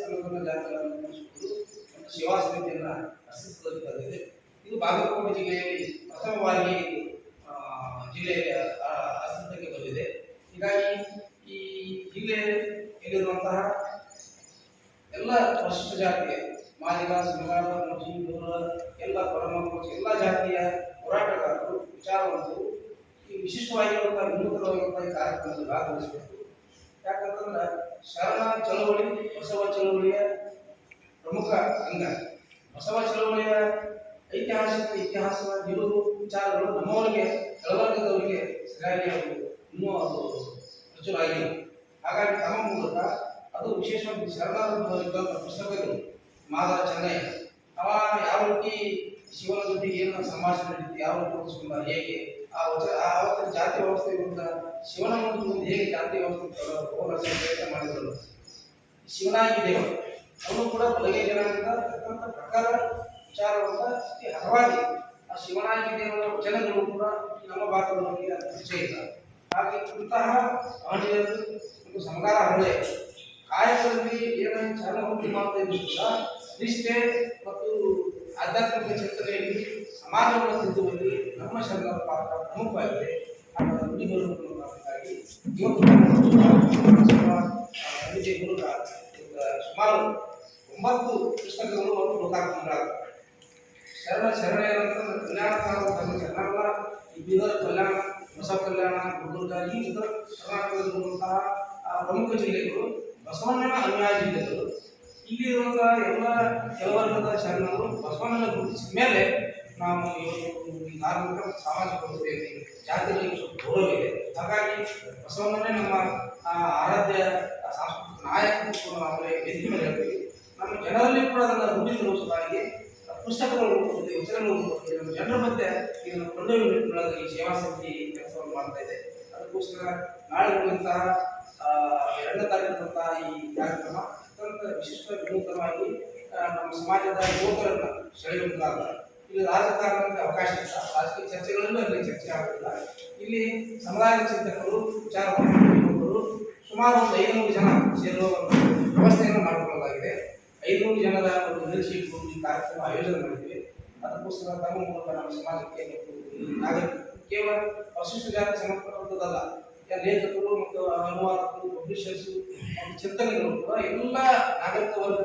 ಸಣ್ಣ ಜಾತಿಗಳನ್ನು ಮೂಡಿಸುವುದು ಮತ್ತು ಸೇವಾ ಸಮಿತಿಯನ್ನು ಅಸ್ತಿತ್ವದಲ್ಲಿ ತಂದಿದೆ. ಇದು ಬಾಗಲಕೋಟೆ ಜಿಲ್ಲೆಯಲ್ಲಿ ಪ್ರಥಮವಾಗಿ ಜಿಲ್ಲೆಯ ಅಸ್ತಿತ್ವಕ್ಕೆ ಬಂದಿದೆ. ಹೀಗಾಗಿ ಈ ಜಿಲ್ಲೆಯಲ್ಲಿರುವಂತಹ ಎಲ್ಲ ಪರಿಶಿಷ್ಟ ಜಾತಿಯ ಮಾದಿಗ, ಸಂಗಾಳ, ಮುಜಿ, ಗೌಡ, ಎಲ್ಲ ಪರಮ ಎಲ್ಲ ಜಾತಿಯ ಹೋರಾಟಗಾರರು, ವಿಚಾರವಂತರು ಈ ವಿಶಿಷ್ಟವಾಗಿರುವಂತಹ ವಿನೂತನವಾಗಿರುವಂತಹ ಈ ಕಾರ್ಯಕ್ರಮದಲ್ಲಿ ಭಾಗವಹಿಸಬೇಕು. ಯಾಕಂತಂದ್ರೆ ಶರಣ ಚಳವಳಿ ಬಸವ ಚಳವಳಿಯ ಪ್ರಮುಖ ಅಂಗ. ಬಸವ ಚಳವಳಿಯ ಇತಿಹಾಸದ ಇರುವುದು ವಿಚಾರಗಳು ನಮ್ಮವರಿಗೆ ಚಳವಳಿದವರಿಗೆ ಸರಿಯಾಗಿ ಇನ್ನೂ ಅದು ಪ್ರಚುರಾಗಿಲ್ಲ. ಹಾಗಾಗಿ ತಮ್ಮ ಮೂಲಕ ಅದು ವಿಶೇಷವಾಗಿ ಶರಣರ ಪುಸ್ತಕಗಳು ಮಾದ ಚೆನ್ನಯ್ಯ ಅವ ಯಾವ ರೀತಿ ಶಿವನ ಜೊತೆಗೆ ಏನು ಸಂಭಾಷಣೆ ನಡೀತಿ, ಯಾವ ರೀತಿ ಓದಿಸ್ಕೊಂಡ, ಹೇಗೆ ಆವತ್ತಿನ ಜಾತಿ ವ್ಯವಸ್ಥೆ ವಿರುದ್ಧ ಶಿವನ ಮುಂದೆ ಹೇಗೆ ಜಾತಿ ವ್ಯವಸ್ಥೆ ಹೋರಾಟ ಪ್ರಯತ್ನ ಮಾಡಿದರು. ಶಿವನಾಗಿ ದೇವ ಅವನು ಕೂಡ ಬಲಗೈ ಜನಾಂಗದ ತಕ್ಕಂಥ ಪ್ರಕಾರ ವಿಚಾರವಂತ ಹಲವಾಗಿ ಆ ಶಿವನಾಗಿ ದೇವರ ವಚನಗಳು ಕೂಡ ನಮ್ಮ ಭಾಗದಲ್ಲಿ ಪರಿಚಯ ಇಲ್ಲ. ಹಾಗೆ ಇಂತಹ ಮಹನೀಯರು ಒಂದು ಸಮಗಾರ ಹರಳೆ ಕಾಯಕದಲ್ಲಿ ಏನೇನು ಚರಣಮುಕ್ತಿ ಮಾಡ್ತಾ ಇದ್ರು ಕೂಡ ನಿಷ್ಠೆ ಮತ್ತು ಆಧ್ಯಾತ್ಮಿಕ ಚಿಂತನೆಯಲ್ಲಿ ಸಮಾಜವನ್ನು ತಿದ್ದುವಲ್ಲಿ ನಮ್ಮ ಶರಣರ ಪಾತ್ರ ಪ್ರಮುಖವಾಗಿದೆ. ನುಡಿಬರಹಕ್ಕಾಗಿ ಸಮಿತಿಯ ಮೂಲಕ ಸುಮಾರು 9 ಪುಸ್ತಕಗಳು ಮತ್ತು ಲೋಕಾರ್ಪಣೆಗಳಾಗ್ತವೆ. ಶರಣೆಯರಂತಂದ್ರೆ ಕಲ್ಯಾಣ ಶರಣರ ಈ ಬೀದರ್ ಕಲ್ಯಾಣ, ಬಸವ ಕಲ್ಯಾಣ, ಗುಲ್ಬರ್ಗ ಈ ಕರ್ನಾಟಕದಲ್ಲಿರುವಂತಹ ಪ್ರಮುಖ ಜಿಲ್ಲೆಗಳು ಬಸವಣ್ಣನ ಅನುಯಾಯಿ ಜಿಲ್ಲೆಗಳು. ಇಲ್ಲಿರುವಂತಹ ಎಲ್ಲ ಕೆಲವರ್ಗದ ಶರಣರು ಬಸವಣ್ಣನ ಗುರುತಿಸಿದ ಮೇಲೆ ನಾವು ಇವತ್ತು ಈ ಧಾರ್ಮಿಕ ಸಾಮಾಜಿಕ ವ್ಯವಸ್ಥೆಯಲ್ಲಿ ಜಾತಿಗಳಿಗೆ ಸ್ವಲ್ಪ ಗೌರವ ಇದೆ. ಹಾಗಾಗಿ ಬಸವಣ್ಣನೇ ನಮ್ಮ ಆರಾಧ್ಯ ಸಾಂಸ್ಕೃತಿಕ ನಾಯಕ ನಾವು ವೇದಿಕೆ ಮೇಲೆ ಹೇಳ್ತೀವಿ. ನಮ್ಮ ಜನರಲ್ಲಿ ಕೂಡ ಅದನ್ನು ರೂಢಿ ತರುವುದಾಗಿ ಪುಸ್ತಕಗಳು ರೂಪದಲ್ಲಿ, ವಚನಗಳು ರೂಪದಲ್ಲಿ ನಮ್ಮ ಜನರ ಮಧ್ಯೆ ಇದನ್ನು ಕೊಂಡೊಯ್ಯುವ ಈ ಸೇವಾ ಸಮಿತಿ ಕೆಲಸವನ್ನು ಮಾಡ್ತಾ ಇದೆ. ಅದಕ್ಕೋಸ್ಕರ ನಾಳೆ ನಡೆಯುವಂತಹ 2ನೇ ತಾರೀಕಿನಂತಹ ಈ ಕಾರ್ಯಕ್ರಮ ಅತ್ಯಂತ ವಿಶಿಷ್ಟ ವಿನೂತನವಾಗಿ ನಮ್ಮ ಸಮಾಜದ ಯುವಕರನ್ನು ಸೆಳೆಯುವಂತಾದ. ಇಲ್ಲಿ ರಾಜಕಾರಣಕ್ಕೆ ಅವಕಾಶ ಇಲ್ಲ, ರಾಜಕೀಯ ಚರ್ಚೆಗಳಲ್ಲೂ ಅಲ್ಲಿ ಚರ್ಚೆ ಆಗುತ್ತಿಲ್ಲ. ಇಲ್ಲಿ ಸಮುದಾಯದ ಚಿಂತಕರು, ವಿಚಾರವಂತರು ಸುಮಾರು ಒಂದು 500 ಜನ ಸೇರುವ ವ್ಯವಸ್ಥೆಯನ್ನು ಮಾಡಿಕೊಳ್ಳಲಾಗಿದೆ. 500 ಜನರ ಒಂದು ಲೀಡರ್ಶಿಪ್ ಈ ಕಾರ್ಯಕ್ರಮ ಆಯೋಜನೆ ಮಾಡಿದ್ವಿ. ಅದಕ್ಕೋಸ್ಕರ ತಮ್ಮ ಮೂಲಕ ನಮ್ಮ ಸಮಾಜಕ್ಕೆ ಮತ್ತು ನಾಗರಿಕ ಕೇವಲ ಪರಿಶಿಷ್ಟ ಜಾತಿ ಸಂಬಂಧಪಟ್ಟದ್ದಲ್ಲ, ಲೇಖಕರು ಮತ್ತು ಅನುವಾದಕರು, ಪಬ್ಲಿಷರ್ಸು ಮತ್ತು ಚಿಂತನೆಗಳು ಕೂಡ ಎಲ್ಲ ನಾಗರಿಕ ವರ್ಗ